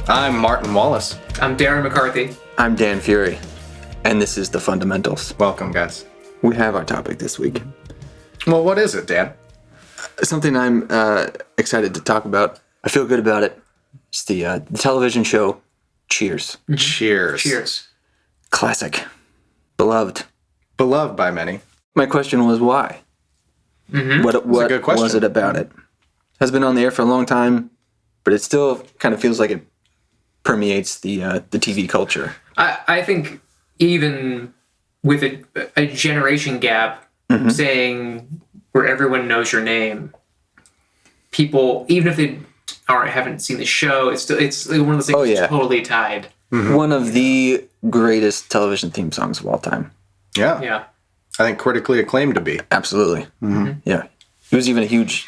I'm Martin Wallace. I'm Darren McCarthy. I'm Dan Fury, and this is The Fundamentals. Welcome, guys. We have our topic this week. Well, what is it, Dan? Something I'm excited to talk about. I feel good about it. It's the television show Cheers. Cheers. Cheers. Classic. Beloved. Beloved by many. My question was why? Mm-hmm. What a good question. was it about it? Has been on the air for a long time, but it still kind of feels like it permeates the TV culture. I think even with a generation gap, saying where everyone knows your name, people, even if they haven't seen the show, it's one of those things that's totally tied. Mm-hmm. One of the greatest television theme songs of all time. Yeah. Yeah. I think critically acclaimed to be. Absolutely. Mm-hmm. Yeah. It was even a huge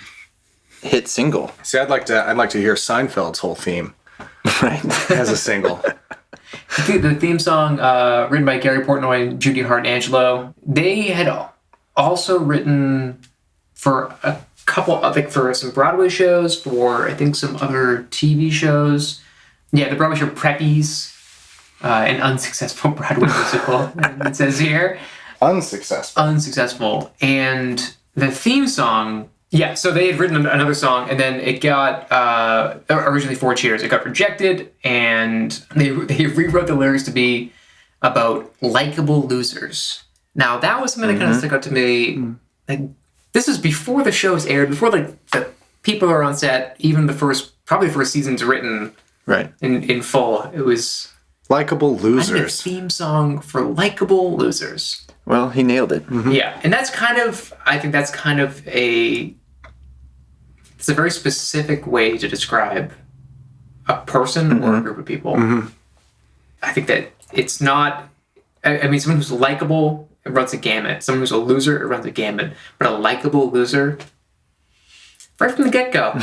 hit single. See, I'd like to hear Seinfeld's whole theme. Right. As a single. The theme song, written by Gary Portnoy, Judy Hart, and Angelo, they had also written for a couple of, for some Broadway shows, for I think some other TV shows. Yeah, the Broadway show Preppies, an unsuccessful Broadway musical, it says here. Unsuccessful. And the theme song, yeah, so they had written another song, and then it got, originally for Cheers, it got rejected, and they rewrote the lyrics to be about likable losers. Now, that was something that kind of stuck out to me. Like, this is before the show's aired, before the people are on set, even probably the first season's written right in full. It was likable losers. I need a theme song for likable losers. Well, he nailed it. Mm-hmm. Yeah, and I think that's kind of it's a very specific way to describe a person or a group of people. Mm-hmm. I think that it's not, I mean, someone who's likable, it runs a gamut. Someone who's a loser, it runs a gamut. But a likable loser, right from the get-go,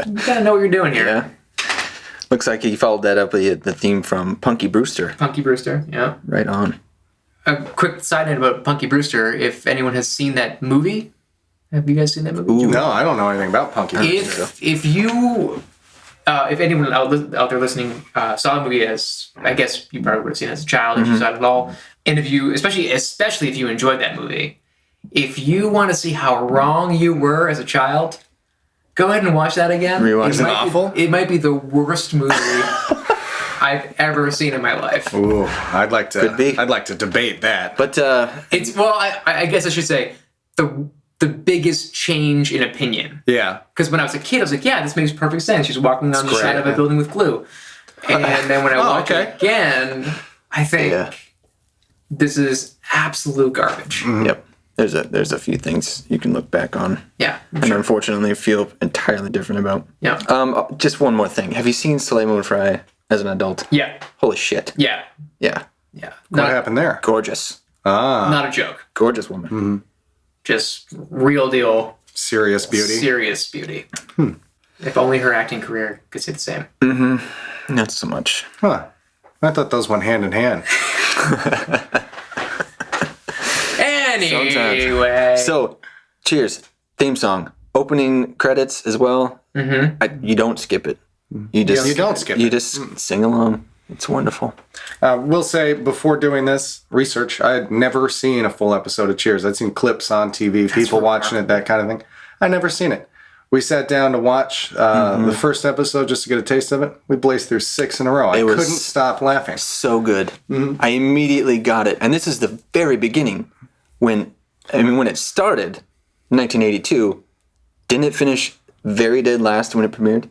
you gotta know what you're doing here. Yeah. Looks like he followed that up with the theme from Punky Brewster. Punky Brewster, yeah. Right on. A quick side note about Punky Brewster, if anyone has seen that movie, have you guys seen that movie? Ooh. No, I don't know anything about Punky Brewster. If anyone out there listening saw the movie, as I guess you probably would have seen it as a child if you saw it at all, and if you, especially if you enjoyed that movie, if you want to see how wrong you were as a child, go ahead and watch that again. Rewatch it. Awful? It might be the worst movie I've ever seen in my life. Ooh, I'd like to debate that. But It's I guess I should say the biggest change in opinion. Yeah. Because when I was a kid, I was like, yeah, this makes perfect sense. She's walking on the side of a building with glue. And then when I watch it again, I think this is absolute garbage. Mm-hmm. Yep. There's a few things you can look back on. Yeah. And unfortunately feel entirely different about. Yeah. Just one more thing. Have you seen Soleil Moon Frye as an adult? Yeah. Holy shit. Yeah. Yeah. Yeah. What happened there? Gorgeous. Not a joke. Gorgeous woman. Mm-hmm. Just real deal. Serious beauty. Serious beauty. If only her acting career could say the same. Mm-hmm. Not so much. Huh. I thought those went hand in hand. Anyway. So, Cheers. Theme song. Opening credits as well. Mm-hmm. You don't skip it. You don't skip it. You just sing along. It's wonderful. We'll say, before doing this research, I had never seen a full episode of Cheers. I'd seen clips on TV, people watching it, that kind of thing. I'd never seen it. We sat down to watch the first episode just to get a taste of it. We blazed through 6 in a row. I couldn't stop laughing. So good. Mm-hmm. I immediately got it. And this is the very beginning. When it started, 1982, didn't it finish very dead last when it premiered?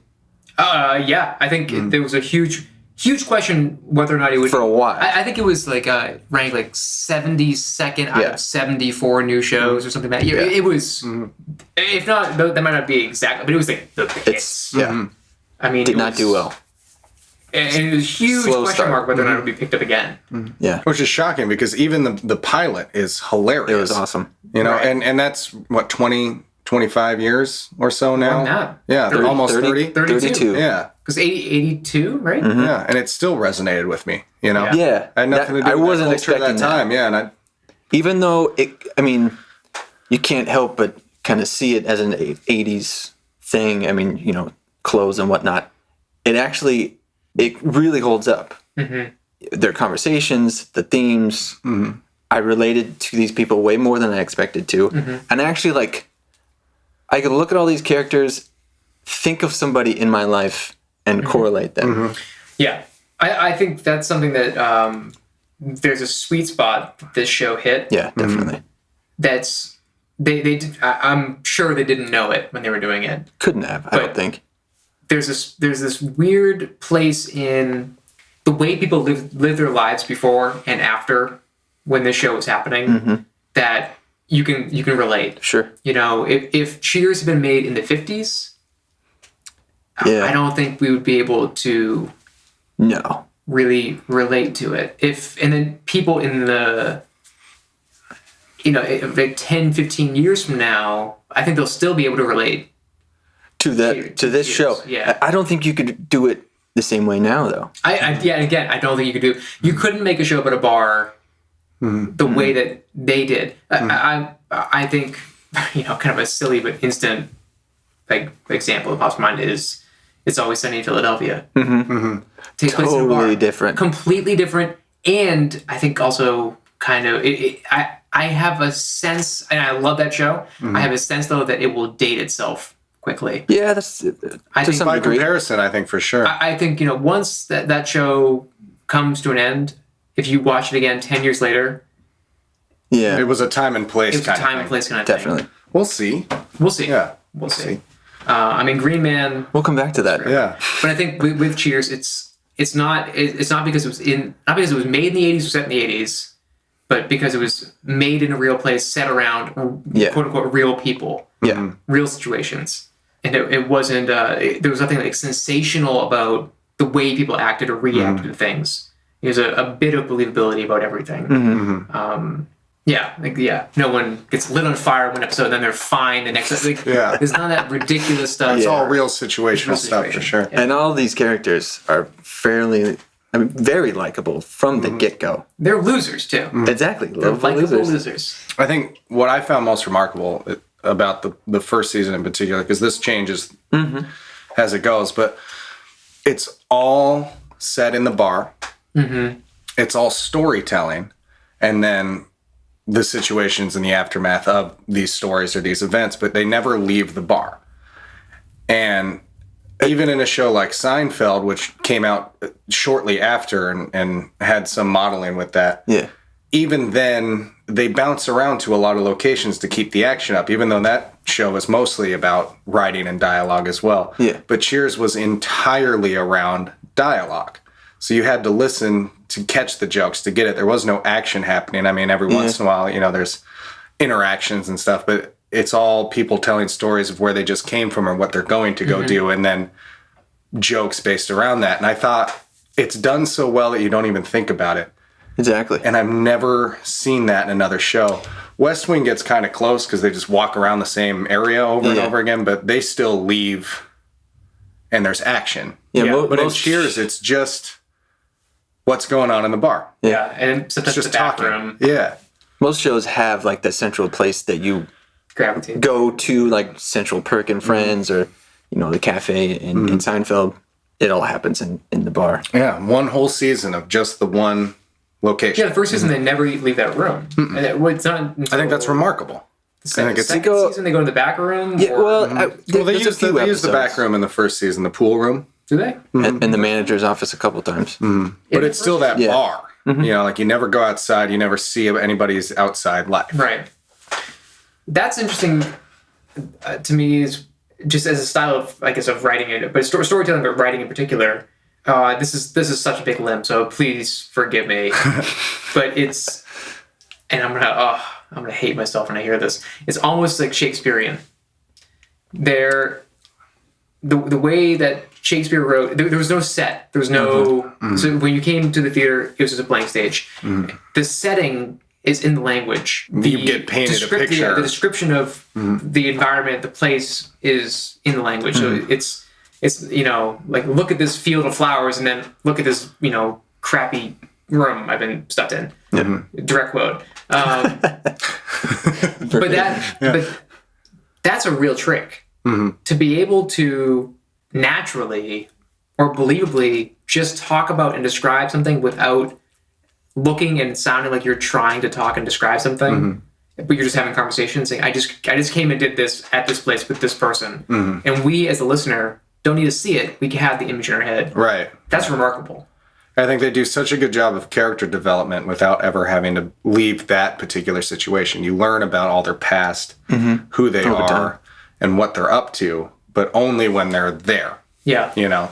Yeah. I think there was a huge question whether or not it would... For a while. I think it was ranked 72nd out of 74 new shows or something like that. Yeah. It was... If not, that might not be exactly, but it was the pits. I mean, did not do well. And it was a huge question mark whether or not it would be picked up again. Yeah. Which is shocking because even the pilot is hilarious. It was awesome. You know, and that's, 25 years or so now? Yeah, they're almost 30. 32. Yeah. Because 82, right? Mm-hmm. Yeah, and it still resonated with me, you know? Yeah. I had nothing to do with that culture at that time. Yeah, and even though, you can't help but kind of see it as an 80s thing. I mean, clothes and whatnot. It actually it really holds up. Their conversations, the themes. I related to these people way more than I expected to. And actually, like, I could look at all these characters, think of somebody in my life, and correlate them. Yeah. I think that's something that there's a sweet spot that this show hit. Yeah, definitely. That's I'm sure they didn't know it when they were doing it. Couldn't have, I don't think. There's this weird place in the way people live their lives before and after when this show was happening that you can relate. Sure. You know, if Cheers had been made in the 50s, I don't think we would be able to really relate to it. And then people in the, like 10, 15 years from now, I think they'll still be able to relate to this show. Yeah. I don't think you could do it the same way now, though. And again, I don't think you could do. You couldn't make a show about a bar the way that they did. I think, kind of a silly but instant like example that pops to mind is It's Always Sunny in Philadelphia. Takes place in a bar. Totally different. Completely different, and I think also kind of I have a sense, and I love that show. I have a sense though that it will date itself quickly. Yeah, that's I think by comparison, I think for sure. I think once that show comes to an end, if you watch it again 10 years later, it was a time and place. It was a time and place kind of Definitely. thing. We'll see. Yeah, we'll see. I mean, Green Man. We'll come back to that. Yeah, but I think with Cheers, it's not because it was made in the 80s or set in the 80s, but because it was made in a real place, set around quote unquote real people, real situations, and it wasn't. There was nothing like sensational about the way people acted or reacted to things. There's a bit of believability about everything. No one gets lit on fire one episode and then they're fine the next. There's none of that ridiculous stuff. It's all real situational stuff for sure. And all these characters are very likable from the get-go. They're losers too. Exactly. They're likable losers. I think what I found most remarkable about the first season in particular, because this changes as it goes, but it's all set in the bar. It's all storytelling, and then the situations in the aftermath of these stories or these events, but they never leave the bar. And even in a show like Seinfeld, which came out shortly after and had some modeling with that, even then they bounce around to a lot of locations to keep the action up, even though that show is mostly about writing and dialogue as well. But Cheers was entirely around dialogue. So you had to listen to catch the jokes, to get it. There was no action happening. I mean, every once in a while, there's interactions and stuff, but it's all people telling stories of where they just came from or what they're going to go do, and then jokes based around that. And I thought it's done so well that you don't even think about it. Exactly. And I've never seen that in another show. West Wing gets kind of close because they just walk around the same area over and over again, but they still leave and there's action. But in Cheers, it's just what's going on in the bar. And sometimes just the bathroom. Most shows have like the central place that you gravitate. Go to, like Central Perk and Friends, or the cafe in Seinfeld. It all happens in the bar. Yeah, one whole season of just the one location. Yeah, the first season they never leave that room. And it's not. I think that's remarkable. The second season they go to the back room. Yeah, they use the back room in the first season, the pool room. Do they? And the manager's office a couple times. But it's still that bar. You never go outside. You never see anybody's outside life. Right. That's interesting to me, is just as a style of, I guess, of writing it, but storytelling, but writing in particular. This is such a big limp, so please forgive me. But and I'm gonna hate myself when I hear this. It's almost like Shakespearean. The way that Shakespeare wrote, there was no set. There was no. So when you came to the theater, it was just a blank stage. The setting is in the language. You get painted a picture. The description of the environment, the place, is in the language. So it's like, look at this field of flowers, and then look at this crappy room I've been stuck in. Direct quote. But that's a real trick. To be able to naturally or believably just talk about and describe something without looking and sounding like you're trying to talk and describe something, but you're just having conversations saying, I just came and did this at this place with this person. And we, as the listener, don't need to see it. We can have the image in our head. Right. That's remarkable. I think they do such a good job of character development without ever having to leave that particular situation. You learn about all their past, who they are, and what they're up to, but only when they're there. Yeah. You know?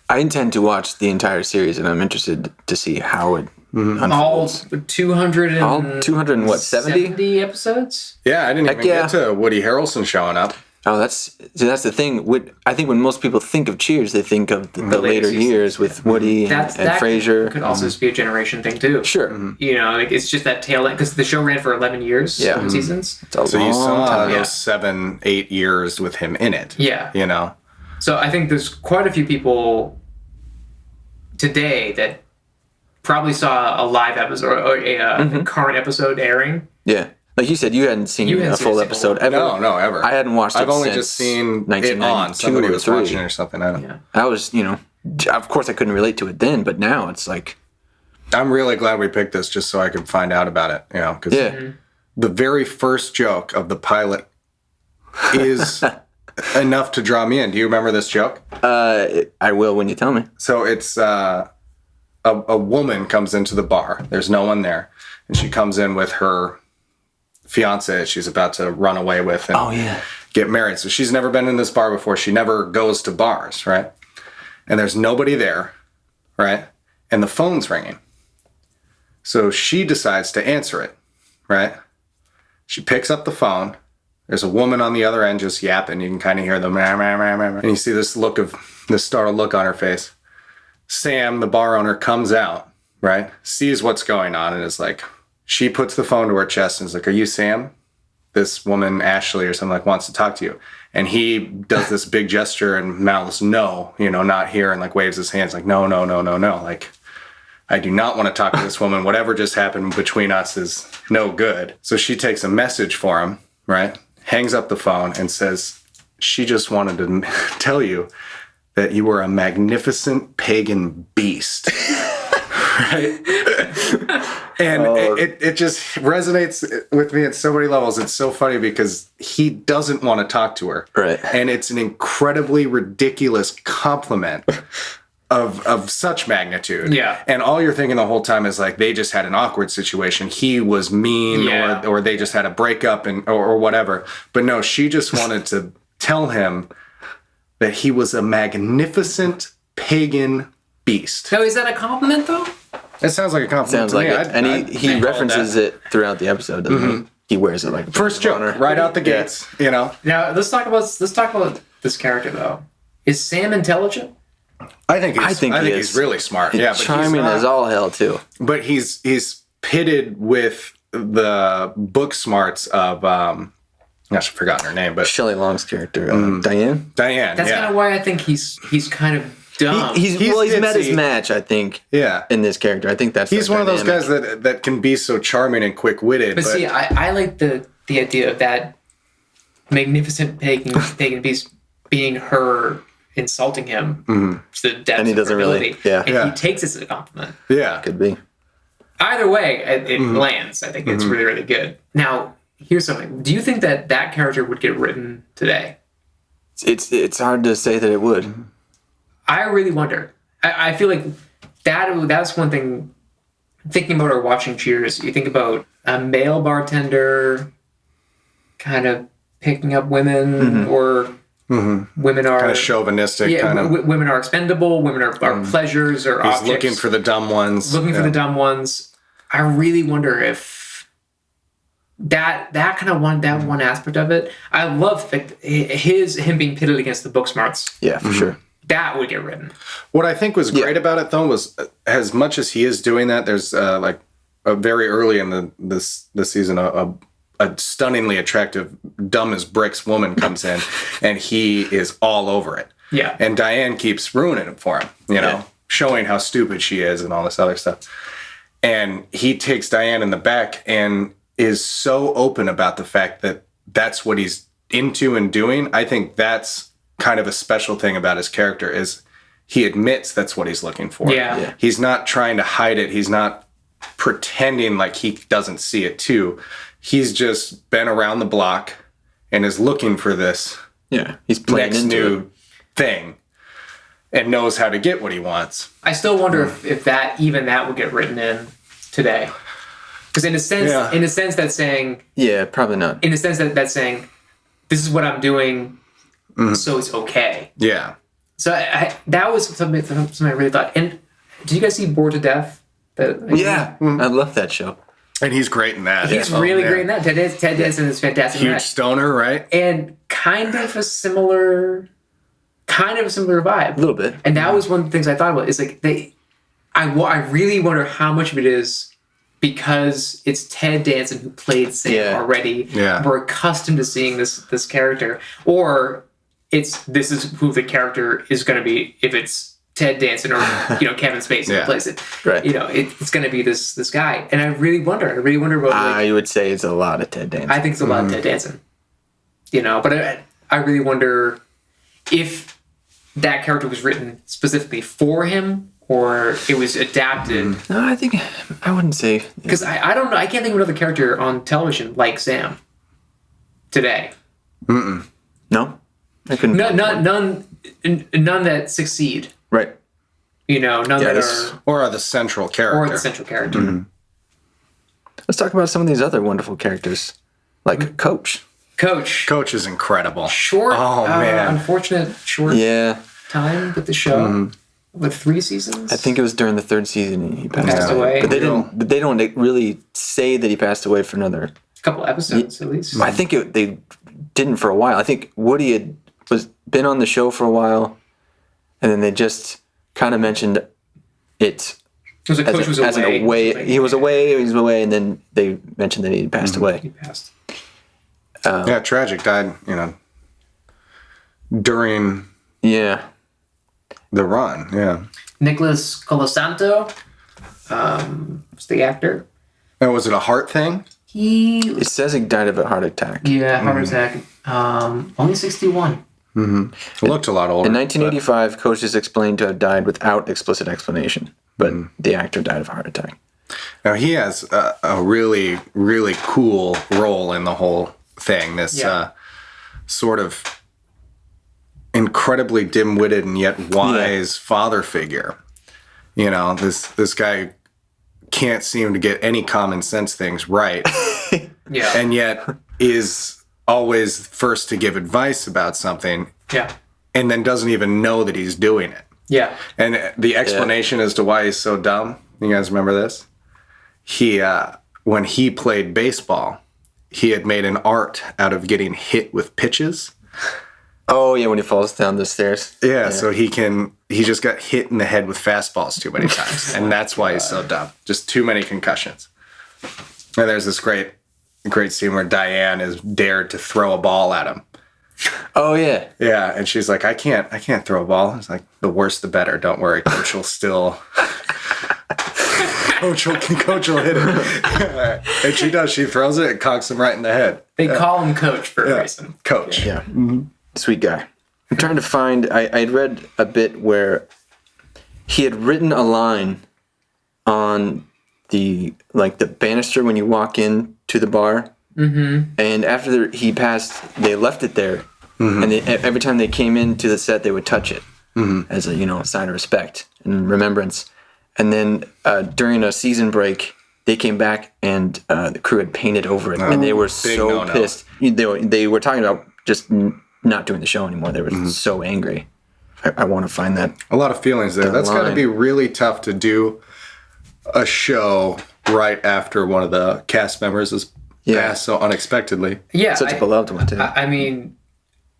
I intend to watch the entire series, and I'm interested to see how it unfolds. All 200 and... All 200 and what, 70? 70 episodes? Yeah, I didn't even get to Woody Harrelson showing up. Oh, that's the thing. I think when most people think of Cheers, they think of the later years with Woody and Frasier. Could also just be a generation thing, too. Sure. You know, like, it's just that tail end, because the show ran for 11 years, 7 seasons. It's a So long you saw time. those 7-8 years with him in it. Yeah. You know? So I think there's quite a few people today that probably saw a live episode or a current episode airing. Yeah. Like you said, you hadn't seen a full episode ever. No, ever. I hadn't watched it I've only since just seen it 1992 on. Somebody or was 3. watching it or something. I don't know. Yeah. I was, of course I couldn't relate to it then, but now it's like... I'm really glad we picked this just so I could find out about it. You know, because the very first joke of the pilot is enough to draw me in. Do you remember this joke? I will when you tell me. So it's a woman comes into the bar. There's no one there. And she comes in with her fiance she's about to run away with and get married. So she's never been in this bar before. She never goes to bars, right? And there's nobody there, right? And the phone's ringing. So she decides to answer it, right? She picks up the phone. There's a woman on the other end just yapping. You can kind of hear the meh, meh, meh, meh, meh. And you see this startled look on her face. Sam, the bar owner, comes out, right? Sees what's going on and is like, she puts the phone to her chest and is like, are you Sam? This woman, Ashley or something, like wants to talk to you. And he does this big gesture and mouths no, not here, and like waves his hands like, no. Like, I do not want to talk to this woman. Whatever just happened between us is no good. So she takes a message for him, right? Hangs up the phone and says, she just wanted to tell you that you were a magnificent pagan beast. Right? And it just resonates with me at so many levels. It's so funny because he doesn't want to talk to her. Right. And it's an incredibly ridiculous compliment of such magnitude. Yeah. And all you're thinking the whole time is like, they just had an awkward situation. He was mean or they just had a breakup or whatever. But no, she just wanted to tell him that he was a magnificent pagan beast. Now, is that a compliment, though? It sounds like a compliment Sounds to like me. it. And he references it throughout the episode, doesn't he? He wears it like a First joke, right out the gates, Now, let's talk about this character, though. Is Sam intelligent? I think he's really smart. Yeah, but charming as all hell too. But he's pitted with the book smarts of I've forgotten her name, but Shelley Long's character, Diane. Diane. That's kind of why I think he's kind of dumb. He's met his match, I think. Yeah. In this character, I think that's he's one of those guys that can be so charming and quick witted. But see, I like the idea of that magnificent pagan beast being her insulting him to the depths and he doesn't of her ability. really, he takes it as a compliment. Yeah, could be. Either way, it lands. I think it's really, really good. Now, here's something. Do you think that character would get written today? It's hard to say that it would. I really wonder. I feel like that's one thing. Thinking about or watching Cheers, you think about a male bartender kind of picking up women, or women are kind of chauvinistic. Yeah, women are expendable. Women are pleasures or he's objects. looking for the dumb ones. I really wonder if that one aspect of it. I love him being pitted against the book smarts. Yeah, for sure. That would get written. What I think was great about it, though, was as much as he is doing that, there's like a very early in this season, a stunningly attractive, dumb as bricks woman comes in, and he is all over it. Yeah. And Diane keeps ruining it for him, showing how stupid she is and all this other stuff. And he takes Diane in the back and is so open about the fact that that's what he's into and doing. I think that's kind of a special thing about his character is he admits that's what he's looking for. Yeah. He's not trying to hide it. He's not pretending like he doesn't see it too. He's just been around the block and is looking for this He's playing next into new it. thing and knows how to get what he wants. I still wonder if that would get written in today. Because in a sense that's saying... Yeah, probably not. In a sense that's saying, this is what I'm doing, so it's okay. Yeah. So that was something I really thought. And did you guys see Bored to Death? I love that show. And he's great in that. He's really great in that. Ted Danson is fantastic in Huge that. stoner, right? And kind of a similar vibe. A little bit. And that was one of the things I thought about. Is like I really wonder how much of it is because it's Ted Danson who played Sam already. Yeah. We're accustomed to seeing this character, or this is who the character is going to be if it's Ted Danson or Kevin Spacey who plays it. Right. It's going to be this guy, and I really wonder about. I would say it's a lot of Ted Danson. I think it's a lot of Ted Danson. But I really wonder if that character was written specifically for him or it was adapted. No, I wouldn't say, Because I don't know. I can't think of another character on television like Sam today. no, I couldn't. None that succeed. Right. None that are Or the central character. or the central character. Let's talk about some of these other wonderful characters, like Coach. Coach is incredible. short. Oh, man. Unfortunate short time with the show. With 3 seasons. I think it was during the 3rd season he passed away. But they don't really say that he passed away for another. A couple episodes at least. I think they didn't for a while. I think Woody was been on the show for a while, and then they just kind of mentioned it. Because the coach was away. He was away, and then they mentioned that he had passed away. He passed. Tragic. Died, during the run. Yeah. Nicholas Colasanto was the actor. And was it a heart thing? It says he died of a heart attack. Yeah, heart attack. Only 61. It looked a lot older. In 1985, Coach is explained to have died without explicit explanation, but the actor died of a heart attack. Now, he has a really, really cool role in the whole thing. This sort of incredibly dim-witted and yet wise father figure. This guy can't seem to get any common sense things right. And yet is always first to give advice about something. Yeah. And then doesn't even know that he's doing it. Yeah. And the explanation as to why he's so dumb, you guys remember this? He, when he played baseball, he had made an art out of getting hit with pitches. Oh, yeah, when he falls down the stairs. Yeah, so he just got hit in the head with fastballs too many times. And that's why he's so dumb. Just too many concussions. And there's this great scene where Diane is dared to throw a ball at him. Oh, yeah. Yeah, and she's like, I can't throw a ball. It's like, the worse the better. Don't worry, Coach will still... Coach will hit it. And she does. She throws it and cocks him right in the head. They call him Coach for a reason. Coach. Yeah. Sweet guy. I'm trying to find... I'd read a bit where he had written a line on the banister when you walk in to the bar. Mm-hmm. And after he passed, they left it there. Mm-hmm. And every time they came into the set, they would touch it as a sign of respect and remembrance. And then during a season break, they came back and the crew had painted over it, and they were so pissed. They were talking about just not doing the show anymore. They were so angry. I want to find that. A lot of feelings there. That's got to be really tough to do a show right after one of the cast members is passed so unexpectedly. Yeah, such a beloved one too. I mean,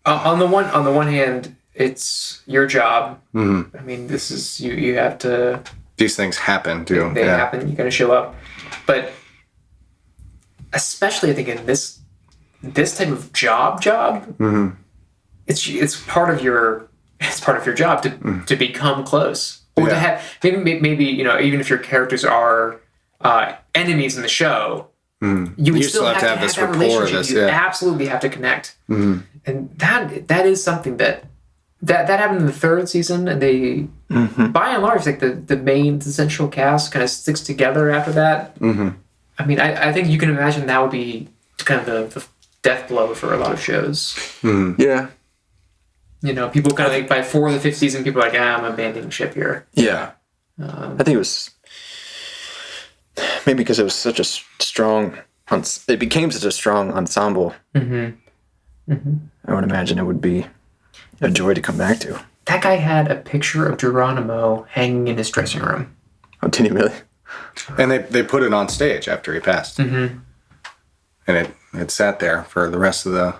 on the one hand, it's your job. Mm-hmm. I mean, this is you have to. These things happen too. They happen. You got to show up, but especially I think in this type of job, it's part of your job to become close or to have maybe even if your characters are enemies in the show, you would still have to have this rapport. You absolutely have to connect, and that is something that that happened in the third season, and they, by and large, like the main central cast kind of sticks together after that. Mm-hmm. I mean, I think you can imagine that would be kind of the death blow for a lot of shows. Mm-hmm. Yeah. You know, people kind of like by 4th or 5th season, people are like, I'm abandoning ship here. Yeah. I think it was maybe because it was such a strong. It became such a strong ensemble. Mm-hmm. Mm-hmm. I would imagine it would be a joy to come back to. That guy had a picture of Geronimo hanging in his dressing room. Oh, did he really? And they put it on stage after he passed. Mm-hmm. And it sat there for the rest of the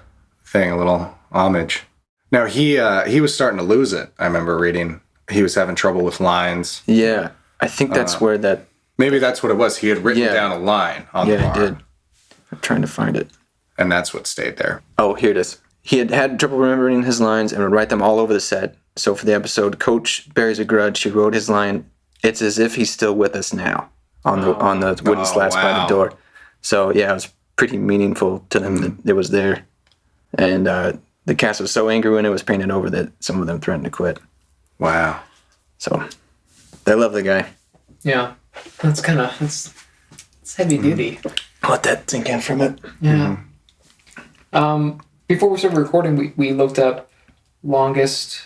thing, a little homage. Now, he was starting to lose it. I remember reading he was having trouble with lines. Yeah. I think that's where that... Maybe that's what it was. He had written down a line on the bar. Yeah, he did. I'm trying to find it. And that's what stayed there. Oh, here it is. He had trouble remembering his lines and would write them all over the set. So for the episode, Coach buries a grudge. She wrote his line, "It's as if he's still with us now," on the wooden slats by the door. So yeah, it was pretty meaningful to them that it was there. And the cast was so angry when it was painted over that some of them threatened to quit. Wow. So they love the guy. Yeah. That's heavy duty. Let that sink in for a minute. Yeah. Before we started recording, we looked up longest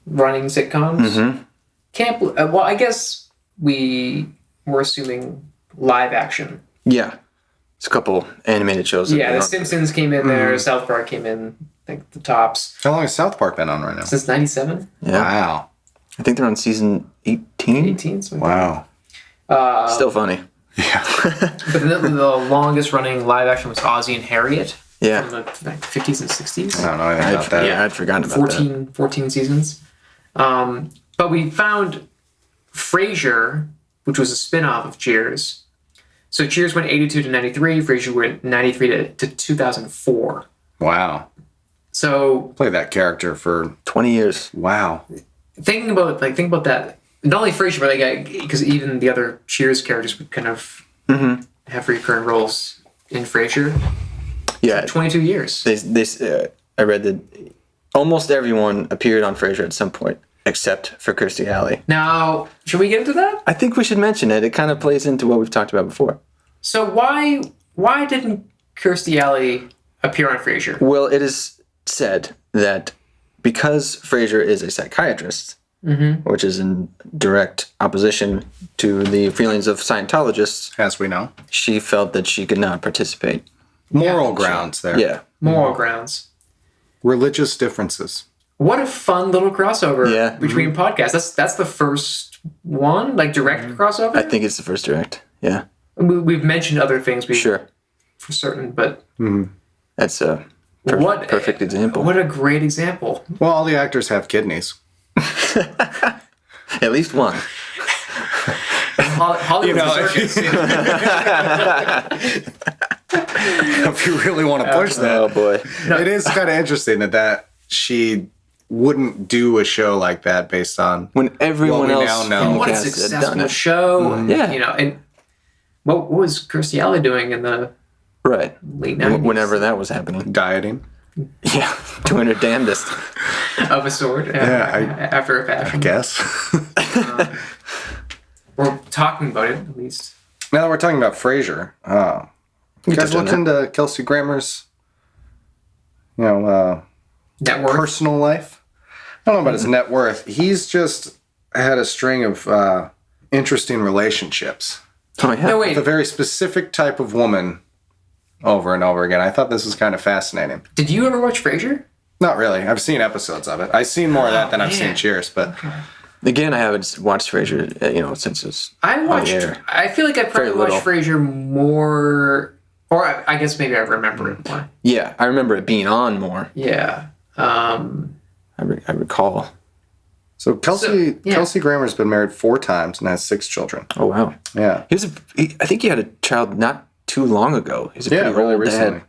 running sitcoms. Mm-hmm. Well, I guess we were assuming live action. Yeah. It's a couple animated shows. Yeah, The Simpsons came in there. South Park came in, I think, the tops. How long has South Park been on right now? Since 97. Yeah. Wow. I think they're on season 18. 18. Wow. Still funny. Yeah. But the longest running live action was Ozzie and Harriet. Yeah. From the 50s and 60s. I don't know anything about that. Yeah, I'd forgotten about that. 14 seasons. But we found Frasier, which was a spin-off of Cheers. So Cheers went 82 to 93. Frasier went 93 to 2004. Wow. So Played that character for 20 years. Wow. think about that. Not only Frasier, but because even the other Cheers characters would kind of have recurring roles in Frasier. Yeah, 22 years. I read that almost everyone appeared on Frasier at some point, except for Kirstie Alley. Now, should we get into that? I think we should mention it. It kind of plays into what we've talked about before. So why didn't Kirstie Alley appear on Frasier? Well, it is said that because Frasier is a psychiatrist, which is in direct opposition to the feelings of Scientologists, As we know. she felt that she could not participate. Moral grounds there. Yeah. Moral grounds. Religious differences. What a fun little crossover between podcasts. That's the first one, like direct crossover. I think it's the first direct. Yeah. We've mentioned other things Sure. for certain, but That's a perfect example. What a great example. Well, all the actors have kidneys. At least one. Hollywood's a circus. If you really want to push that. Oh boy. It is kind of interesting that she wouldn't do a show like that based on When everyone What we else now know. in the What a cast had done successful it. show. Yeah. You know, and what was Kirstie Alley doing in the Right. late 90s? Whenever that was happening. dieting. Yeah. Doing her damnedest. Of a sort. After a fashion. Guess. We're talking about it, at least. Now that we're talking about Frasier, you guys touched on looked into Kelsey Grammer's, Net worth. personal life? I don't know about his net worth. He's just had a string of interesting relationships Oh yeah. No, with wait. a very specific type of woman over and over again. I thought this was kind of fascinating. Did you ever watch Frasier? Not really. I've seen episodes of it. I've seen more of that than I've seen man. Cheers, but Again, I haven't watched Frasier, since it's I feel like I probably Very little. watched Frasier more, or I guess maybe I remember it more. Yeah, I remember it being on more. Yeah. I recall. so Kelsey yeah. Kelsey Grammer's been married 4 times and has 6 children. Oh wow. Yeah. I think he had a child not too long ago. He's a Yeah, pretty really old recently.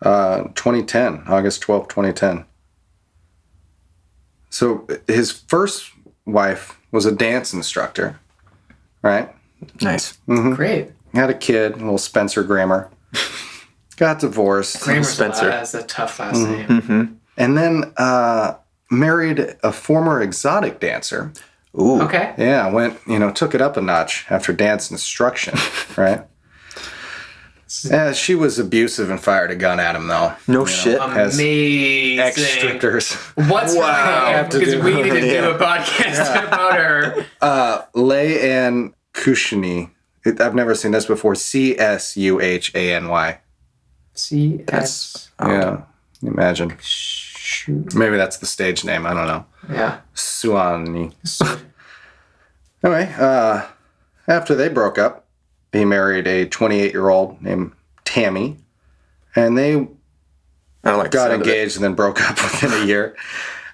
dad. 2010, August 12th, 2010. So his first wife was a dance instructor, right? Nice. Great. Had a kid, little Spencer Grammer. Got divorced. Kramer's Spencer. has a tough last name. And then married a former exotic dancer. Ooh. Okay. Yeah, took it up a notch after dance instruction, right? Yeah, she was abusive and fired a gun at him, though. No shit. Has Amazing. ex-striktors. What's Wow. because we need to do a podcast about her. Leigh Cushany. I've never seen this before. Cushany. C.S. Yeah, imagine. Maybe that's the stage name. I don't know. Yeah. Suani. Anyway, after they broke up, he married a 28-year-old named Tammy, and they got engaged and then broke up within a year.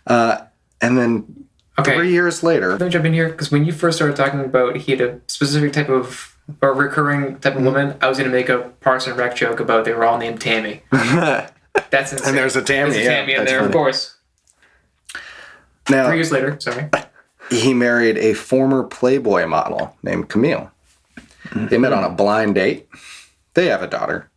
And then 3 years later... Let me jump in here, because when you first started talking about he had a specific type of, or recurring type of woman, I was going to make a Parks and Rec joke about they were all named Tammy. That's insane. And there's a Tammy, There's a Tammy in there, funny. of course. Now, 3 years later, sorry. he married a former Playboy model named Camille. They met on a blind date. They have a daughter.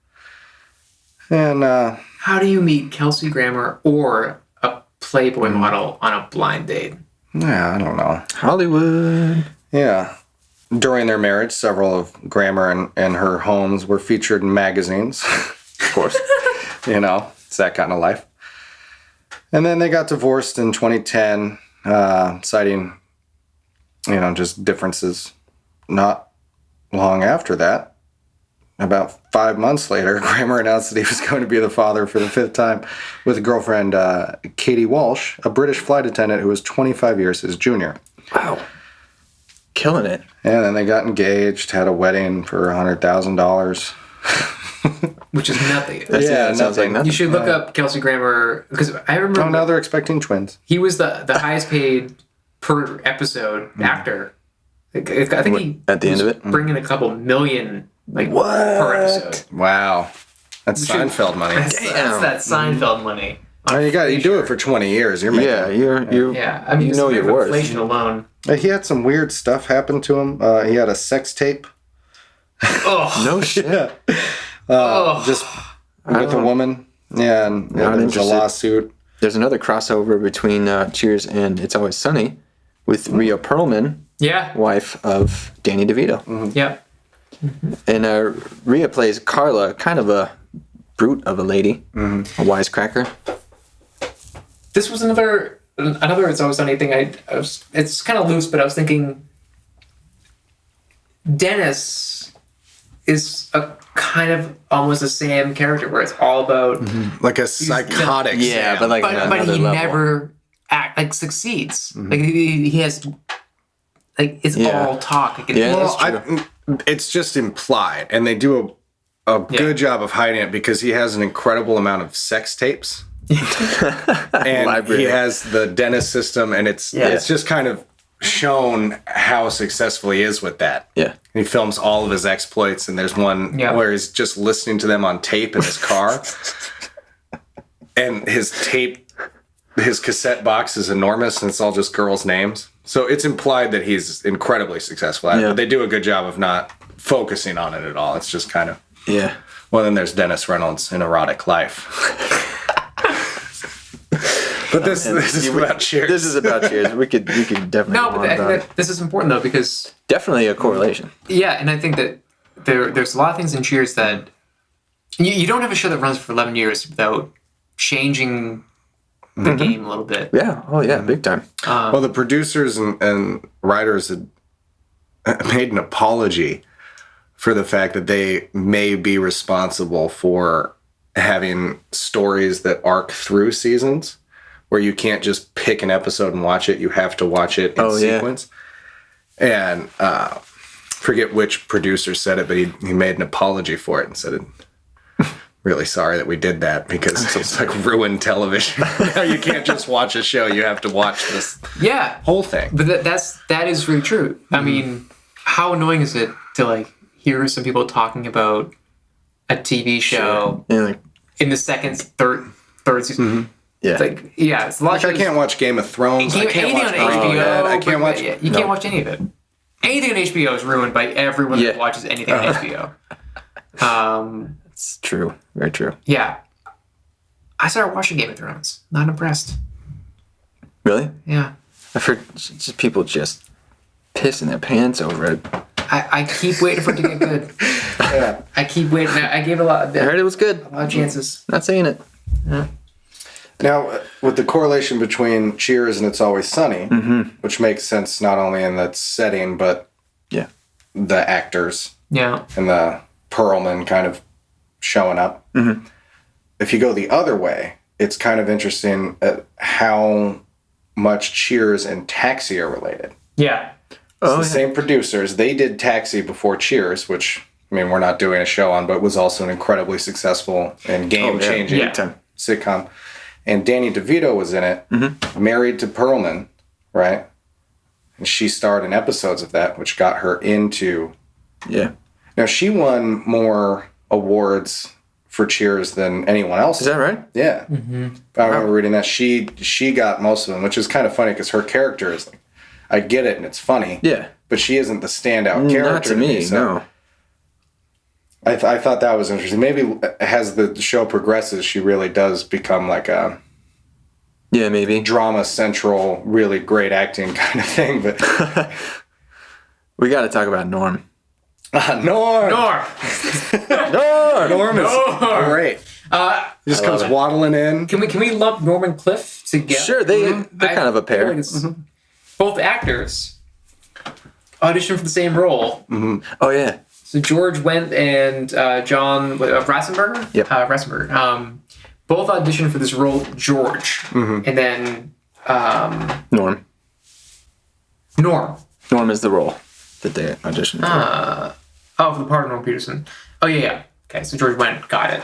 And, How do you meet Kelsey Grammer or a Playboy model on a blind date? yeah, I don't know. Hollywood. Yeah. During their marriage, several of Grammer and her homes were featured in magazines. Of course. It's that kind of life. And then they got divorced in 2010, citing, just differences. Not long after that, about 5 months later, Grammer announced that he was going to be the father for the 5th time with a girlfriend, Katie Walsh, a British flight attendant who was 25 years his junior. Wow. Killing it. And then they got engaged, had a wedding for $100,000. Which is nothing. That sounds like nothing. You should look up Kelsey Grammer, because I remember... Oh, now they're expecting twins. He was the highest paid per episode actor. I think he At the end of it? bringing a couple million What? per episode. Wow. That's Seinfeld money. That's that Seinfeld money. Oh, you do it for 20 years. You're making Yeah, you're Yeah, I mean, you know your worth. inflation alone. He had some weird stuff happen to him. He had a sex tape. Oh, No shit. Yeah. Just with a woman. Yeah, and there was a interested. lawsuit. There's another crossover between Cheers and It's Always Sunny with Rhea Perlman, yeah, wife of Danny DeVito. yeah. And Rhea plays Carla, kind of a brute of a lady, a wisecracker. This was another It's Always Sunny thing. It's kind of loose, but I was thinking Dennis is a kind of almost the same character where it's all about Like a psychotic Yeah, Sam. but like but another he level. never succeeds. Like he has it's Yeah. all talk. Like, Yeah. Well, it's just implied, and they do a good job of hiding it because he has an incredible amount of sex tapes. And Library. he has the Dennis system, and it's just kind of shown how successful he is with that. Yeah. He films all of his exploits, and there's one where he's just listening to them on tape in his car. And his cassette box is enormous, and it's all just girls' names. So it's implied that he's incredibly successful at it, but they do a good job of not focusing on it at all. It's just kind of... Yeah. Well, then there's Dennis Reynolds in Erotic Life. But this is about Cheers. This is about Cheers. We could definitely No, go but on I about think it. that this is important though because Definitely a correlation. yeah, and I think that there's a lot of things in Cheers that you don't have a show that runs for 11 years without changing the game a little bit. Yeah. Oh, yeah. Big time. Well, the producers and writers had made an apology for the fact that they may be responsible for having stories that arc through seasons, where you can't just pick an episode and watch it. You have to watch it in sequence. And forget which producer said it, but he made an apology for it and said, really sorry that we did that because it's like ruined television. Now you can't just watch a show. You have to watch this whole thing. But that is really true. I mean, how annoying is it to hear some people talking about a TV show Yeah. in the third season? Yeah. It's it's a lot. I can't watch Game of Thrones. I can't watch anything on Breaking HBO. Bad. I can't watch... You can't watch any of it. Anything on HBO is ruined by everyone that watches anything on HBO. It's true. Very true. Yeah. I started watching Game of Thrones. Not impressed. Really? Yeah. I've heard just people just pissing their pants over it. I keep waiting for it to get good. Yeah. I keep waiting. I gave it I heard it was good. a lot of chances. Not saying it. Yeah. Now, with the correlation between Cheers and It's Always Sunny, which makes sense not only in that setting, but Yeah. the actors Yeah. and the Perlman kind of showing up. If you go the other way, it's kind of interesting at how much Cheers and Taxi are related. Yeah. It's the same producers. They did Taxi before Cheers, which, I mean, we're not doing a show on, but was also an incredibly successful and game-changing Yeah. sitcom. And Danny DeVito was in it, married to Perlman, right? And she starred in episodes of that, which got her into... Yeah. Now, she won more awards for Cheers than anyone else. Is that right? Yeah. I remember reading that. She got most of them, which is kind of funny because her character is like, I get it and it's funny. Yeah. But she isn't the standout character. Not to me, so no. I thought that was interesting. Maybe as the show progresses, she really does become like a Yeah, maybe. drama central, really great acting kind of thing. But We got to talk about Norm. Norm! Norm. Norm is Norm. great. He just comes it. waddling in. Can we lump Norm and Cliff together? Sure, they're kind of a pair. feel like it's- Both actors auditioned for the same role. Oh, yeah. So George Wendt and John Ratzenberger? Yep. Ratzenberger. Both auditioned for this role, George. And then Norm. Norm. Norm is the role that they auditioned for. For the part of Norm Peterson. Oh, yeah. Okay, so George Wendt got it.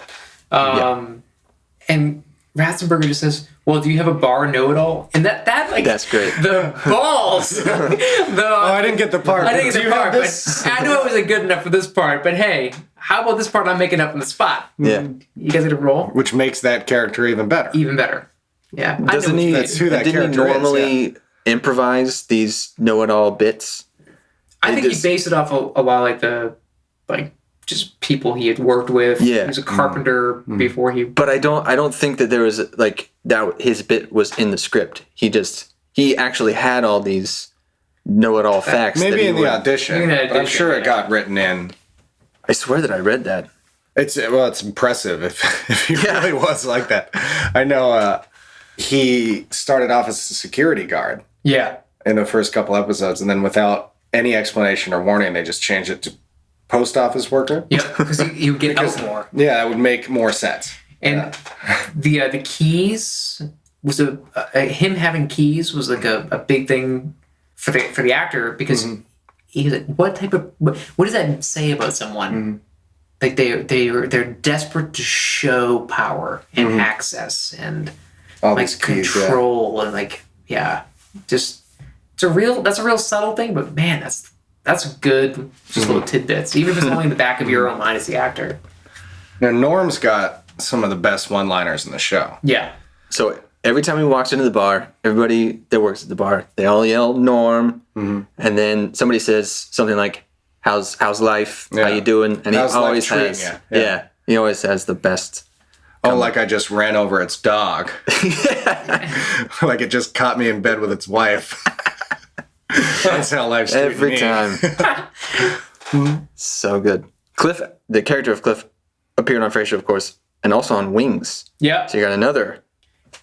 And Ratzenberger just says, well, do you have a bar know-it-all? And that like... That's great. The balls! I didn't get the part. I didn't Do get you the have part, this? but I knew it wasn't good enough for this part. But hey, how about this part I'm making up on the spot? Yeah. You guys get a roll? Which makes that character even better. Even better. Yeah. I know Doesn't what you he? mean. That's who that didn't he character is, normally improvise these know-it-all bits? I think just- he based it off a lot like just people he had worked with. Yeah. He was a carpenter before he... But I don't think that there was like that his bit was in the script. He actually had all these know-it-all facts. that Maybe he in the would- audition, In the but I'm audition, sure it yeah. got written in. I swear that I read that. It's impressive if he Yeah. really was like that. I know he started off as a security guard Yeah. in the first couple episodes, and then without any explanation or warning, they just changed it to post office worker. Yeah, because he would get out more. Yeah, that would make more sense. And the keys was him having keys was like a big thing for the actor because he was like, what does that say about someone? Like they're desperate to show power and access and All like these keys, yeah. control and like just that's a real subtle thing, but man, that's good. Just little tidbits, even if it's only in the back of your own mind as the actor. Now Norm's got some of the best one-liners in the show. Yeah. So every time he walks into the bar, everybody that works at the bar, they all yell Norm, and then somebody says something like, "How's life? Yeah. How you doing?" And How's he life always treating has, ya? yeah. Yeah. He always has the best. Oh, like I just ran over its dog. Like it just caught me in bed with its wife. That's how life's treating Every me. time. So good. Cliff, the character of Cliff, appeared on Frasier, of course, and also on Wings. Yeah. So you got another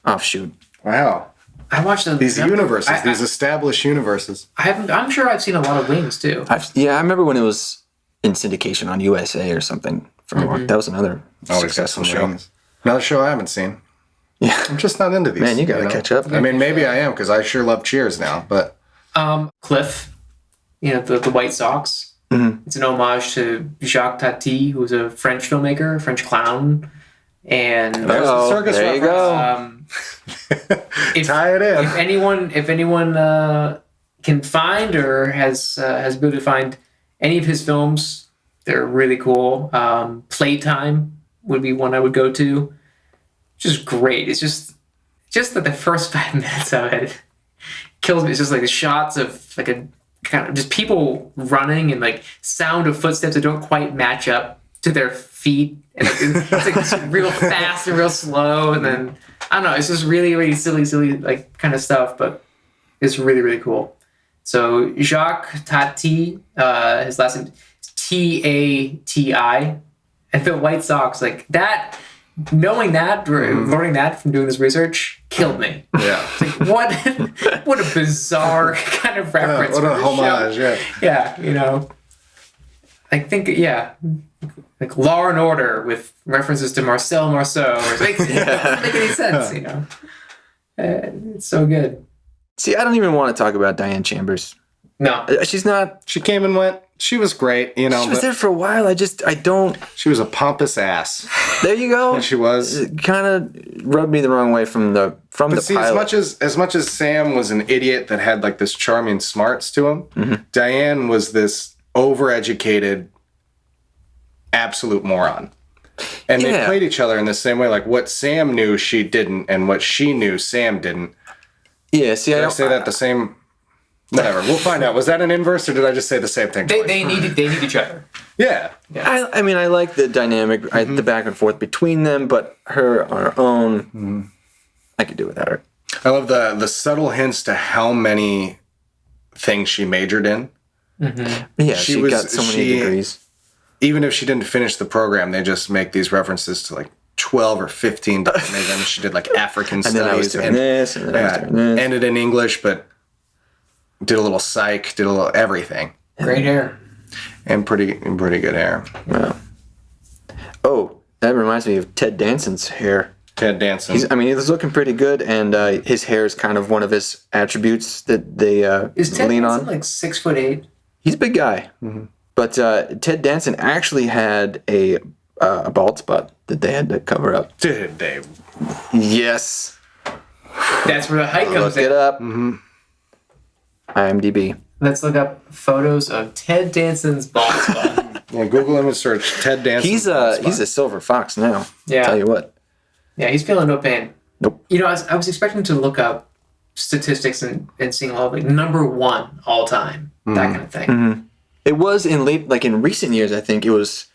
offshoot. Wow. I watched These universes, these established universes. I'm sure I've seen a lot of Wings too. I remember when it was in syndication on USA or something for a while. That was another Always got successful some show. wings. Another show I haven't seen. Yeah. I'm just not into these. Man, you gotta catch up. I mean, maybe I am because I sure love Cheers now. But Cliff, the White Sox. It's an homage to Jacques Tati, who was a French filmmaker, French clown, and there's the circus there you reference. go. Tie it in. If anyone can find or has ability to find any of his films, they're really cool. Playtime would be one I would go to. Just great. It's just that the first 5 minutes of it kills me. It's just like the shots of like a kind of just people running and like sound of footsteps that don't quite match up to their feet. And it's like real fast and real slow. And then I don't know. It's just really, really silly, like kind of stuff, but it's really, really cool. So Jacques Tati, his last name is Tati, and the White Sox, like that. Knowing that, learning that from doing this research, killed me. Yeah. It's like, what a bizarre kind of reference. What a homage, show. Yeah, you know. I think, like Law and Order with references to Marcel Marceau. It doesn't make any sense, you know. It's so good. See, I don't even want to talk about Diane Chambers. No. She's not... She came and went. She was great, you know. She was there for a while. I don't... She was a pompous ass. There you go. And she was. It kind of rubbed me the wrong way from the pilot. As much as Sam was an idiot that had like this charming smarts to him, Diane was this overeducated, absolute moron. And they played each other in the same way. Like what Sam knew, she didn't, and what she knew, Sam didn't. Yeah, see, Did I say that the same? Whatever. We'll find out. Was that an inverse, or did I just say the same thing? They need each other. Yeah. I mean, I like the dynamic, the back and forth between them, but her on her own, I could do without her. I love the subtle hints to how many things she majored in. Yeah, she got so many degrees. Even if she didn't finish the program, they just make these references to like 12 or 15 different things. I mean, she did like African studies. Then I was doing this, and then I was doing this. Ended in English, but did a little psych, did a little everything. Great hair. And pretty good hair. Wow. Oh, that reminds me of Ted Danson's hair. Ted Danson. He's looking pretty good, and his hair is kind of one of his attributes that they Is Ted lean Danson on. like 6'8"? He's a big guy. But Ted Danson actually had a bald spot that they had to cover up. Did they? Yes. That's where the height comes Look in. it up. IMDb. Let's look up photos of Ted Danson's bald spot. Yeah, Google image search Ted Danson. He's a silver fox now. Yeah. Tell you what. Yeah, he's feeling no pain. Nope. You know, I was expecting to look up statistics and seeing all like #1 all time, that kind of thing. It was in recent years. I think it was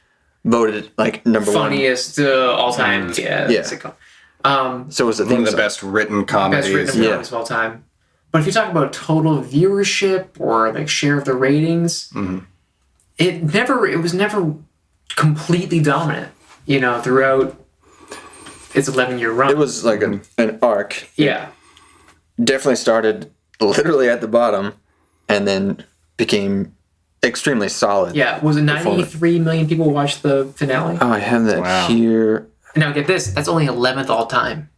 voted like number Funniest all time. Yeah. Yeah. Sitcom. So it was one of the best written comedies. Best written comedies of all time. But if you talk about total viewership or like share of the ratings, it was never completely dominant. You know, throughout its 11-year run. It was like an arc. Yeah. Definitely started literally at the bottom, and then became extremely solid. Yeah. Was it 93 million people watched the finale? Oh, I have that here. Now get this. That's only 11th all time.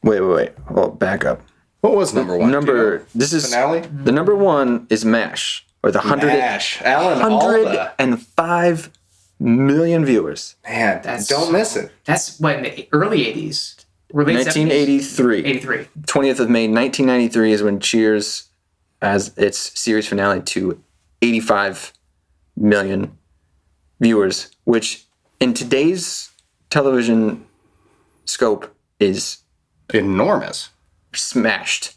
Wait. Oh, back up. What was number one? This is finale. The number one is MASH, or the MASH. Alan Alda. 105 million viewers. Man, don't miss it. That's what in the early 80s. Or late 1983. 83. 20th of May, 1993 is when Cheers has its series finale to 85 million viewers, which in today's television scope is enormous. Smashed.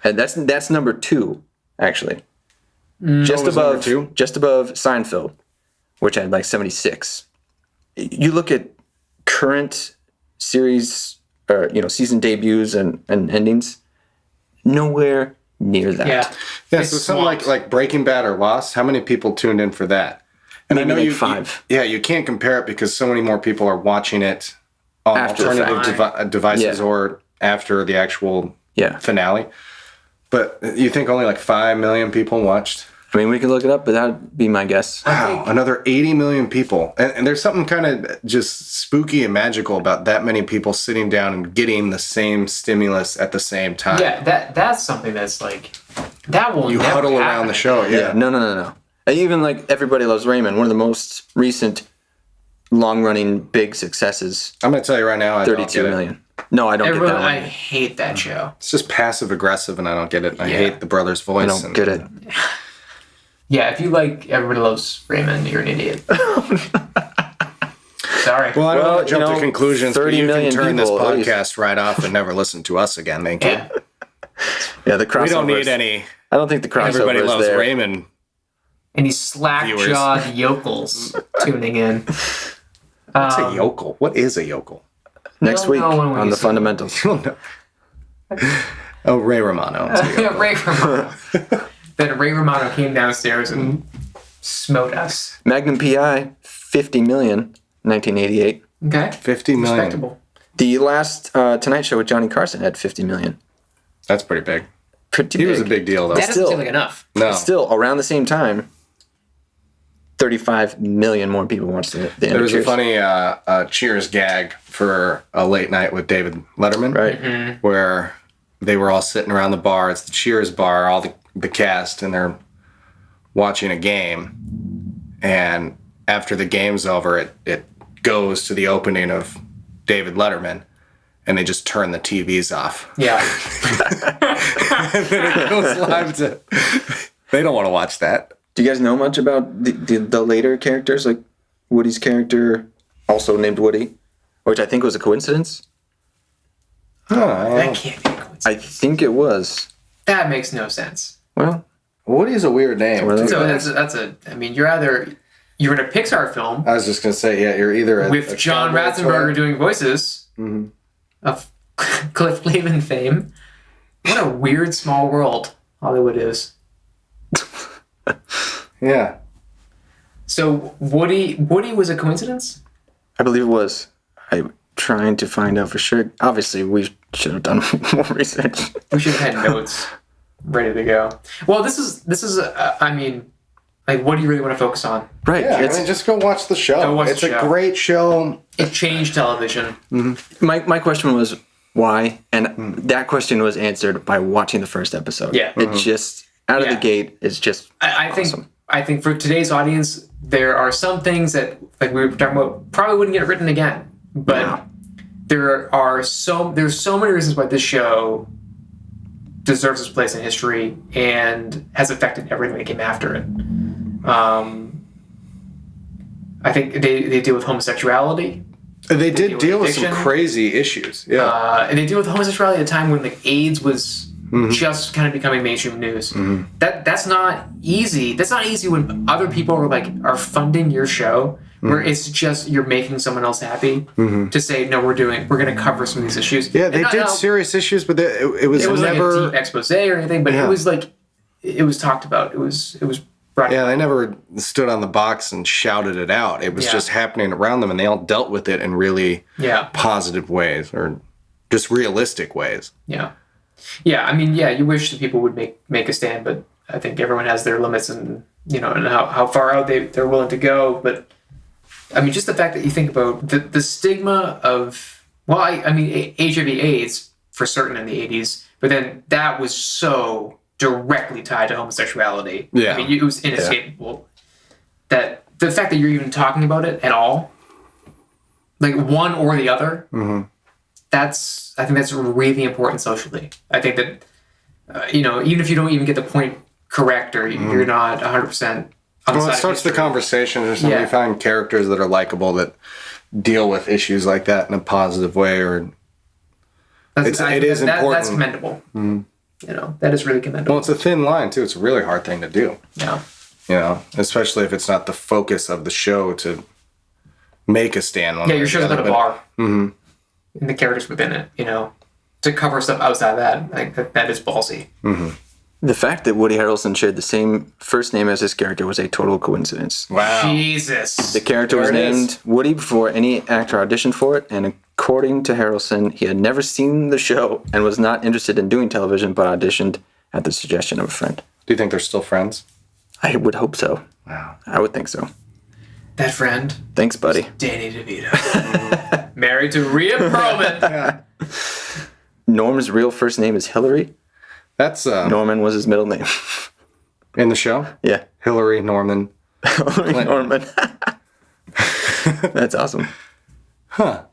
And that's number 2, actually. Just above Seinfeld, which had like 76. You look at current series, season debuts and endings, nowhere near that. Yeah. So something like Breaking Bad or Lost, how many people tuned in for that? And Maybe I know like 5. You can't compare it because so many more people are watching it on After alternative devices or after the actual finale. But you think only like 5 million people watched? I mean, we could look it up, but that would be my guess. Wow, another 80 million people. And there's something kind of just spooky and magical about that many people sitting down and getting the same stimulus at the same time. Yeah, that's something that's like, that will You never huddle happen. around the show, yeah. No. And even like Everybody Loves Raymond, one of the most recent long-running big successes. I'm going to tell you right now, I don't 32 get million. No, I don't get that one. I hate that show. It's just passive aggressive, and I don't get it. I hate the brother's voice. I don't get it. Yeah, if you like Everybody Loves Raymond, you're an idiot. Sorry. Well, I don't want to jump to conclusions, but 30 you can million turn this people, at least. podcast right off and never listen to us again. Thank you. Yeah, the crossover. We don't need any. I don't think the crossover Everybody is Loves there. Raymond. Any slack-jawed yokels tuning in. What's a yokel? What is a yokel? Next You'll week know when we on the see fundamentals. Oh, Ray Romano. Ray Romano. Then Ray Romano came downstairs and smote us. Magnum PI, 50 million, 1988. Okay. 50 million. Respectable. The last Tonight Show with Johnny Carson had 50 million. That's pretty big. Pretty He big. was a big deal, though. That doesn't Still- seem like enough. No. Still, around the same time, 35 million more people watched the end There of was a Cheers. funny Cheers gag for a late night with David Letterman. Right. Where they were all sitting around the bar. It's the Cheers bar, all the cast, and they're watching a game. And after the game's over, it goes to the opening of David Letterman, and they just turn the TVs off. Yeah. And then it goes live to... They don't want to watch that. Do you guys know much about the later characters, like Woody's character, also named Woody, which I think was a coincidence? That can't be a coincidence. I think it was. That makes no sense. Well, Woody's a weird name. Well, So I mean, you're in a Pixar film I was just going to say, yeah, you're either a with John cowboy Ratzenberger toy- doing voices of Cliff Clavin fame. What a weird small world Hollywood is. Yeah. So Woody was a coincidence? I believe it was. I'm trying to find out for sure. Obviously, we should have done more research. We should have had notes ready to go. Well, this is I mean, like, what do you really want to focus on? Right. Yeah, It's, I mean, just go watch the show. Go watch It's the a show. great show. It changed television. my question was why, and that question was answered by watching the first episode. Yeah. It just out of Yeah. the gate is just I think for today's audience, there are some things that, like we were talking about, probably wouldn't get written again. But Yeah. there's so many reasons why this show deserves its place in history and has affected everything that came after it. I think they deal with homosexuality. They did deal with some addiction. crazy issues. Yeah. And they deal with homosexuality at a time when like AIDS was just kind of becoming mainstream news. That's not easy. That's not easy when other people are funding your show, where it's just you're making someone else happy to say no, we're going to cover some of these issues. Yeah, they And did not- serious issues, but it was It was never. like a deep expose or anything, but Yeah. it was like it was talked about. It was brought. Yeah, they never stood on the box and shouted it out. It was Yeah. just happening around them, and they all dealt with it in really Yeah. positive ways or just realistic ways. Yeah. Yeah, I mean, yeah, you wish that people would make a stand, but I think everyone has their limits and, and how far out they're willing to go. But, I mean, just the fact that you think about the stigma of, well, I mean, HIV/AIDS for certain in the 80s, but then that was so directly tied to homosexuality. Yeah. I mean, it was inescapable. That the fact that you're even talking about it at all, like one or the other, I think that's really important socially. I think that, even if you don't even get the point correct or you're not 100% on the side Well, it of starts the history. conversation, or something. Yeah. You find characters that are likable that deal with issues like that in a positive way, or it is important. That's commendable. That is really commendable. well, it's a thin line too. It's a really hard thing to do. Yeah. Especially if it's not the focus of the show to make a stand. One Yeah, way your or show's the about other, a but- bar. And the characters within it, to cover stuff outside of that, I think that is ballsy. the fact that Woody Harrelson shared the same first name as his character was a total coincidence. Wow. Jesus. The character was There it is. named Woody before any actor auditioned for it, and according to Harrelson, he had never seen the show and was not interested in doing television, but auditioned at the suggestion of a friend. Do you think they're still friends? I would hope so. Wow. I would think so. That friend, Thanks, buddy. Danny DeVito. Married to Rhea Perlman. Norm's real first name is Hillary. That's Norman was his middle name. in the show. Yeah. Hillary Norman. Norman. That's awesome. Huh.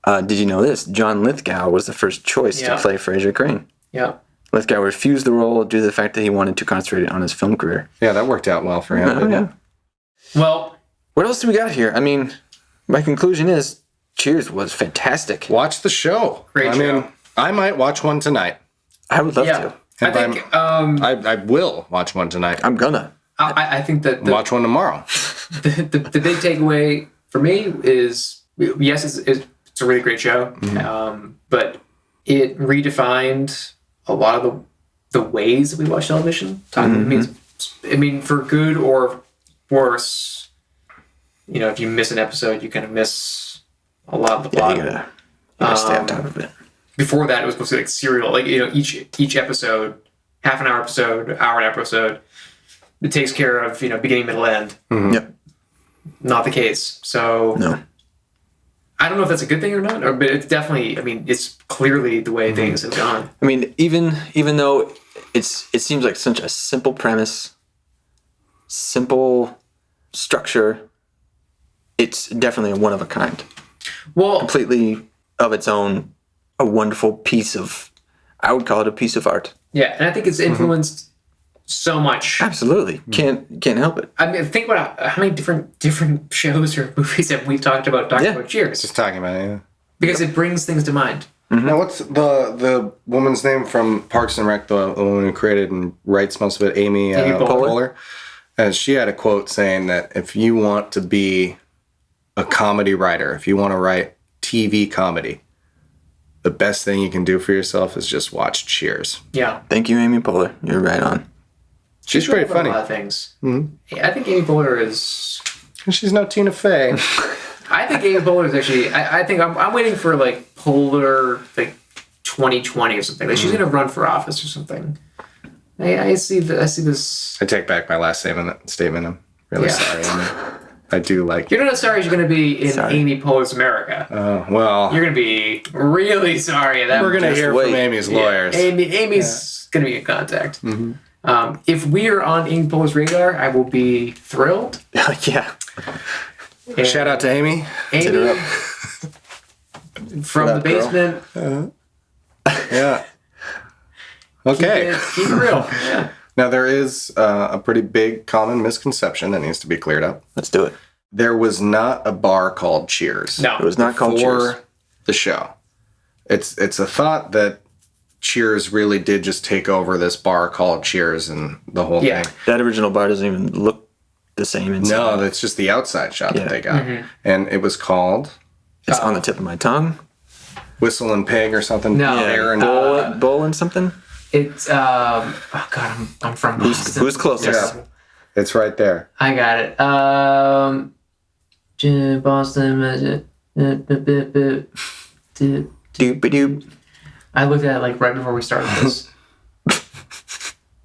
Did you know this? John Lithgow was the first choice Yeah. to play Frasier Crane. Yeah. Lithgow refused the role due to the fact that he wanted to concentrate on his film career. Yeah, that worked out well for him. Oh, yeah. Well, What else do we got here? I mean, my conclusion is Cheers was fantastic. Watch the show. Great I mean, show. I might watch one tonight. I would love yeah. to. I If think I will watch one tonight. I'm gonna. I think that Watch one tomorrow. the big takeaway for me is yes, it's It's a really great show. But it redefined a lot of the ways that we watch television. I mean, for good or worse, you know, if you miss an episode, you kind of miss a lot of the plot. You gotta stay on top of it. Before that, it was supposed to be like serial. Like, you know, each episode, half an hour episode, hour an episode, it takes care of, you know, beginning, middle, end. Yep. Not the case. So No. I don't know if that's a good thing or not, but it's definitely, I mean, it's clearly the way things have gone. I mean, even though it seems like such a simple premise, simple structure, it's definitely a one of a kind. Well, Completely of its own, a wonderful piece of, I would call it a piece of art. yeah, and I think it's influenced so much. Absolutely. Can't help it. I mean, think about how many different shows or movies that we've talked about Cheers. Just talking about it, yeah. Because it brings things to mind. Now, what's the woman's name from Parks and Rec, the woman who created and writes most of it, Amy Poehler? And she had a quote saying that if you want to be a comedy writer, if you want to write TV comedy, the best thing you can do for yourself is just watch Cheers. Yeah. Thank you, Amy Poehler. You're right on. She's pretty about funny. A lot of things. I think Amy Poehler is... She's no Tina Fey. I think Amy Poehler is actually... I think I'm waiting for, like, Poehler, like, 2020 or something. Like, she's going to run for office or something. I see this... I take back my last statement. I'm really sorry. I do like... You're not sorry she's going to be in Amy Poehler's America. Oh, well... You're going to be really sorry at that. We're going to hear from Amy's lawyers. Amy's going to be in contact. If we are on Amy Poehler's radar, I will be thrilled. Yeah. And Shout out to Amy. Amy from the basement. Yeah. Okay. Keep it real. Yeah. Now, there is a pretty big common misconception that needs to be cleared up. Let's do it. There was not a bar called Cheers. No. It was not called Cheers. For the show. It's a thought that Cheers really did just take over this bar called Cheers and the whole thing. That original bar doesn't even look the same inside. No, that's just the outside shot that they got. And it was called... It's on the tip of my tongue. Whistle and Pig or something. No. There and Bowl and something? It's oh god, I'm from Boston. Who's closest? Yeah. It's right there. I got it. Boston. Doop-a-doop. I looked at it like right before we started this.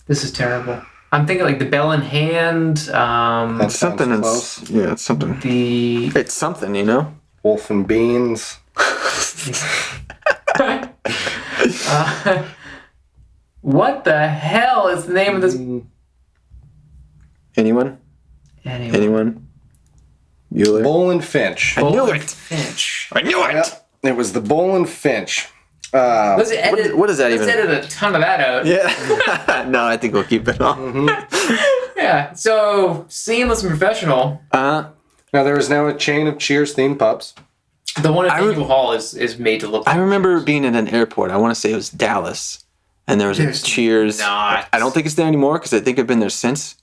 This is terrible. I'm thinking like the Bell in Hand. That Something sounds is... close. Yeah, it's something. It's something, you know? Wolf and Beans. What the hell is the name of this? Anyone? Anyone? Bueller? Bowl and Finch. I knew it! Finch. I knew it! Yep. It was the Bowl and Finch. Let's edit, what does that let's even... edit a ton of that out. Yeah. No, I think we'll keep it on. Yeah. So seamless and professional. Now, there is now a chain of Cheers themed pubs. The one at Eagle Hall is made to look. I remember being in an airport. I want to say it was Dallas. And there was a Cheers. not. I don't think it's there anymore because I think I've been there since.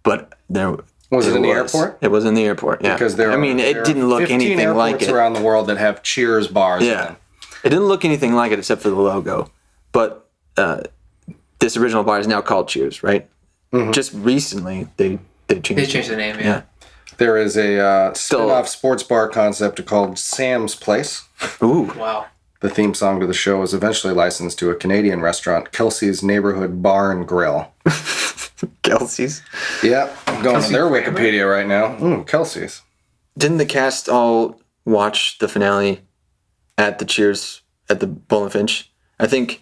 But there... Was it in the airport? It was in the airport, yeah. Because I mean, it didn't look anything like it. 15 airports around the world that have Cheers bars in Yeah. them. It didn't look anything like it except for the logo. But this original bar is now called Cheers, right? Just recently, they changed They changed the name, yeah. There is a spin-off sports bar concept called Sam's Place. Ooh. Wow. The theme song to the show was eventually licensed to a Canadian restaurant, Kelsey's Neighborhood Bar and Grill. Kelsey's. Yep, I'm going to their Wikipedia right now. Kelsey's. Didn't the cast all watch the finale at the Cheers, at the Bull and Finch? I think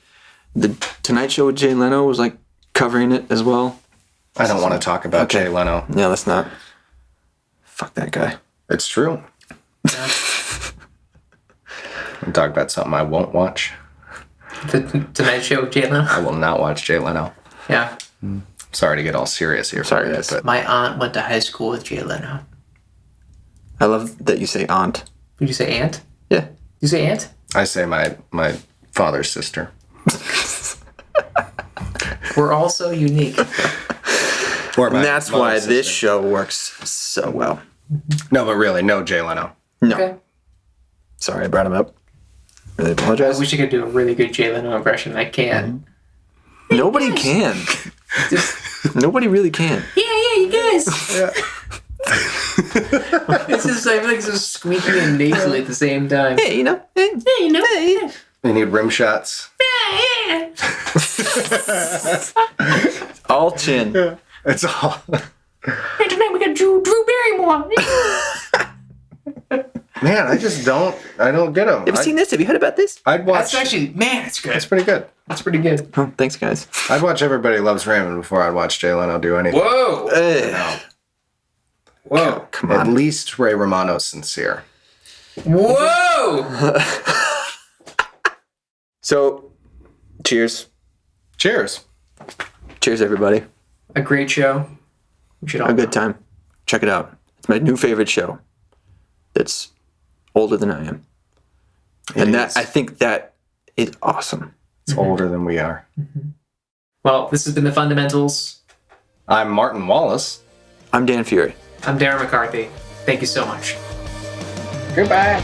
the Tonight Show with Jay Leno was like covering it as well. I don't want to talk about Jay Leno. Yeah, let's not. Fuck that guy. It's true. Yeah. I'm talking about something I won't watch. The Tonight Show with Jay Leno. I will not watch Jay Leno. Yeah. Sorry to get all serious here. Sorry, for guys. but My aunt went to high school with Jay Leno. I love that you say aunt. Did you say aunt? Yeah. You say aunt? I say my father's sister. We're all so unique. Or my And that's why mother's this sister. show works so well. No, but really, no Jay Leno. No. Okay. Sorry I brought him up. Really I apologize. wish I could do a really good Jay Leno impression. I can't. Nobody can. Nobody really can. Yeah, you guys. Yeah. It's just I feel like it's just squeaking and nasally at the same time. Hey, you know. Hey. Yeah, you know. Hey. They need rim shots. Yeah. All chin. Yeah. It's all. Hey, tonight we got Drew Barrymore. Man, I don't get them. You ever seen this? Have you heard about this? I'd watch. That's actually, man, it's good. It's pretty good. That's pretty good. Oh, thanks, guys. I'd watch Everybody Loves Raymond before I'd watch Jay Leno do anything. Whoa. Whoa. Come At on. least Ray Romano's sincere. Whoa. So, cheers. Cheers. Cheers, everybody. A great show. We should all A good time. Check it out. It's my new favorite show. That's older than I am. And is. I think that is awesome. It's older than we are. Well, this has been The Fundamentals. I'm Martin Wallace. I'm Dan Fury. I'm Darren McCarthy. Thank you so much. Goodbye.